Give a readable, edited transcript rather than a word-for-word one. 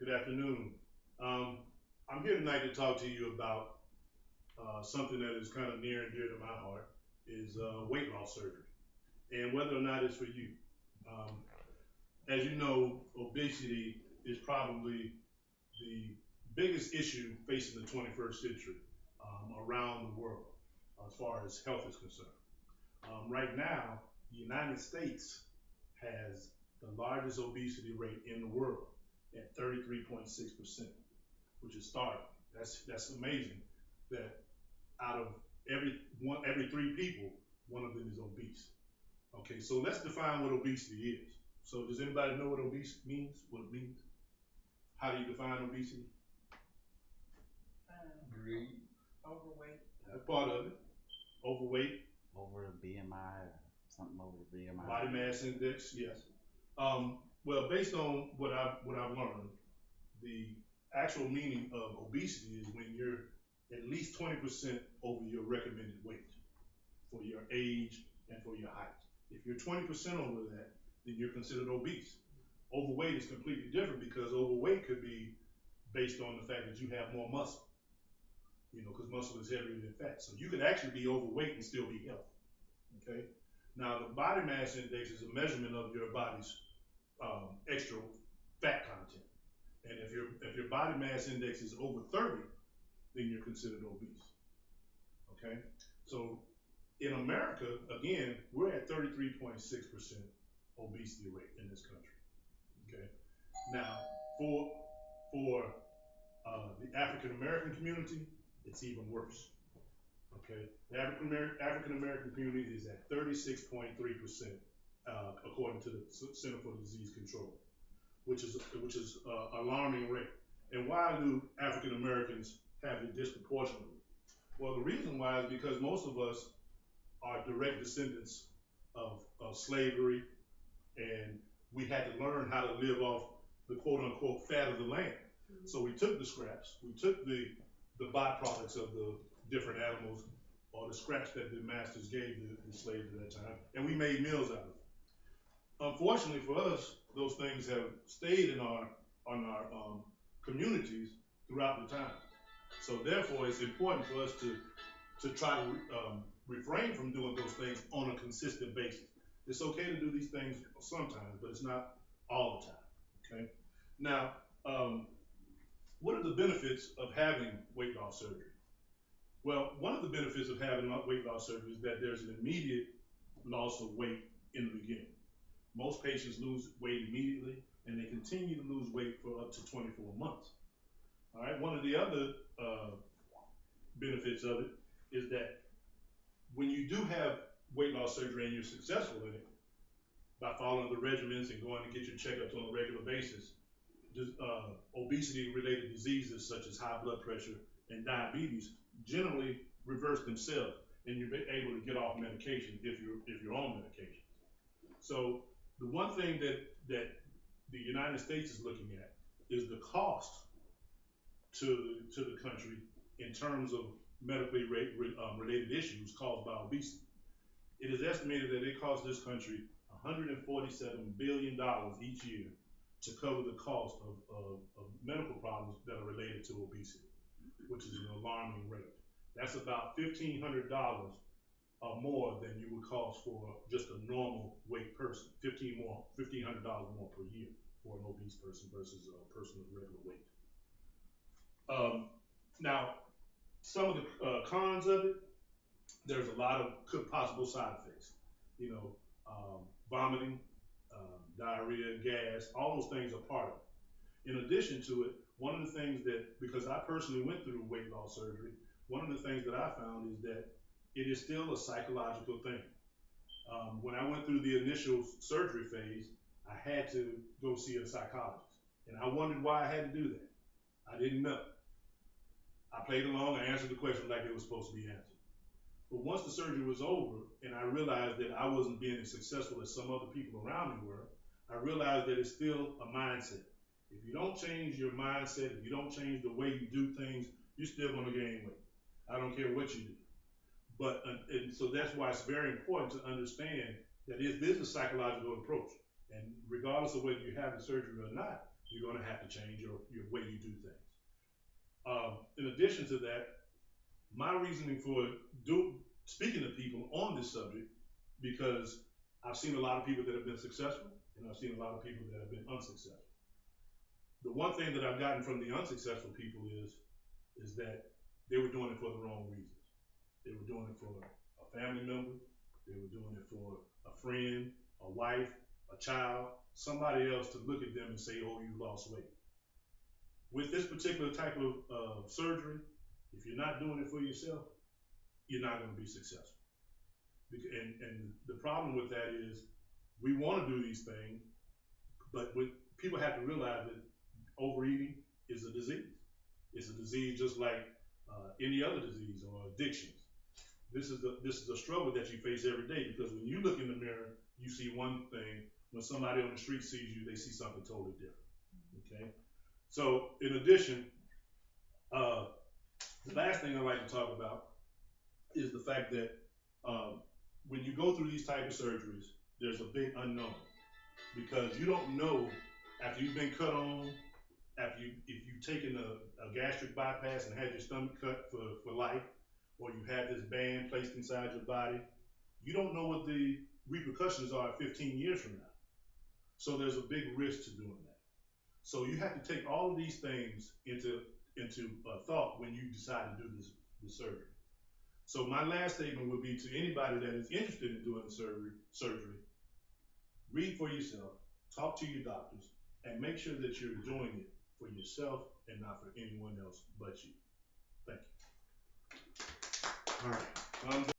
Good afternoon. I'm here tonight to talk to you about something that is kind of near and dear to my heart is weight loss surgery and whether or not it's for you. Um, as you know, obesity is probably the biggest issue facing the 21st century around the world as far as health is concerned. Right now, the United States has the largest obesity rate in the world at 33.6%, which is startling. That's amazing that out of every three people, one of them is obese. Okay, so let's define what obesity is. So does anybody know what obese means? What it means? How do you define obesity? Greed. Overweight. That's part of it. Overweight. Over a BMI or something over the BMI. Body mass index, yes. Well, based on what I've learned, the actual meaning of obesity is when you're at least 20% over your recommended weight for your age and for your height. If you're 20% over that, then you're considered obese. Overweight is completely different because overweight could be based on the fact that you have more muscle, because muscle is heavier than fat. So you could actually be overweight and still be healthy. Okay. Now the body mass index is a measurement of your body's extra fat content. And if your body mass index is over 30, then you're considered obese. Okay? So in America, again, we're at 33.6% obesity rate in this country. Okay? Now, for the African American community, it's even worse. Okay? The African American community is at 36.3%, according to the Center for Disease Control, which is alarming rate. And why do African Americans have it disproportionately? Well, the reason why is because most of us are direct descendants of slavery, and we had to learn how to live off the quote unquote fat of the land. So we took the scraps, we took the byproducts of the different animals or the scraps that the masters gave the slaves at that time, and we made meals out of it. Unfortunately for us, those things have stayed in our communities throughout the time. So therefore, it's important for us to try to refrain from doing those things on a consistent basis. It's okay to do these things sometimes, but it's not all the time. Okay. Now, what are the benefits of having weight loss surgery? Well, one of the benefits of having weight loss surgery is that there's an immediate loss of weight in the beginning. Most patients lose weight immediately, and they continue to lose weight for up to 24 months. All right. One of the other benefits of it is that when you do have weight loss surgery and you're successful in it, by following the regimens and going to get your checkups on a regular basis, obesity-related diseases such as high blood pressure and diabetes generally reverse themselves, and you're able to get off medication if you're on medication. So the one thing that the United States is looking at is the cost to the country in terms of medically related issues caused by obesity. It is estimated that it costs this country $147 billion each year to cover the cost of medical problems that are related to obesity, which is an alarming rate. That's about $1,500 more than you would cost for just a normal weight person. $1,500 more per year for an obese person versus a person with regular weight. Now, some of the cons of it, there's a lot of possible side effects. Vomiting, diarrhea, gas, all those things are part of it. In addition to it, one of the things that, because I personally went through weight loss surgery, one of the things that I found is that it is still a psychological thing. When I went through the initial surgery phase, I had to go see a psychologist. And I wondered why I had to do that. I didn't know. I played along, I answered the question like they were supposed to be answered. But once the surgery was over and I realized that I wasn't being as successful as some other people around me were, I realized that it's still a mindset. If you don't change your mindset, if you don't change the way you do things, you're still going to gain weight. I don't care what you do. But and so that's why it's very important to understand that it is a psychological approach. And regardless of whether you have the surgery or not, you're going to have to change your way you do things. In addition to that, my reasoning for speaking to people on this subject, because I've seen a lot of people that have been successful, and I've seen a lot of people that have been unsuccessful. The one thing that I've gotten from the unsuccessful people is that they were doing it for the wrong reasons. They were doing it for a family member. They were doing it for a friend, a wife, a child, somebody else to look at them and say, "Oh, you lost weight." With this particular type of surgery, if you're not doing it for yourself, you're not going to be successful. And the problem with that is we want to do these things, but people have to realize that overeating is a disease. It's a disease just like any other disease or addictions. This is a struggle that you face every day, because when you look in the mirror, you see one thing. When somebody on the street sees you, they see something totally different. Okay. So in addition, the last thing I like to talk about is the fact that when you go through these type of surgeries, there's a big unknown, because you don't know after you've been cut on, if you've taken a gastric bypass and had your stomach cut for life, or you had this band placed inside your body, you don't know what the repercussions are 15 years from now. So there's a big risk to doing that. So you have to take all of these things into thought when you decide to do this surgery. So my last statement would be to anybody that is interested in doing the surgery, read for yourself, talk to your doctors, and make sure that you're doing it for yourself and not for anyone else but you. Thank you. All right, so I'm done.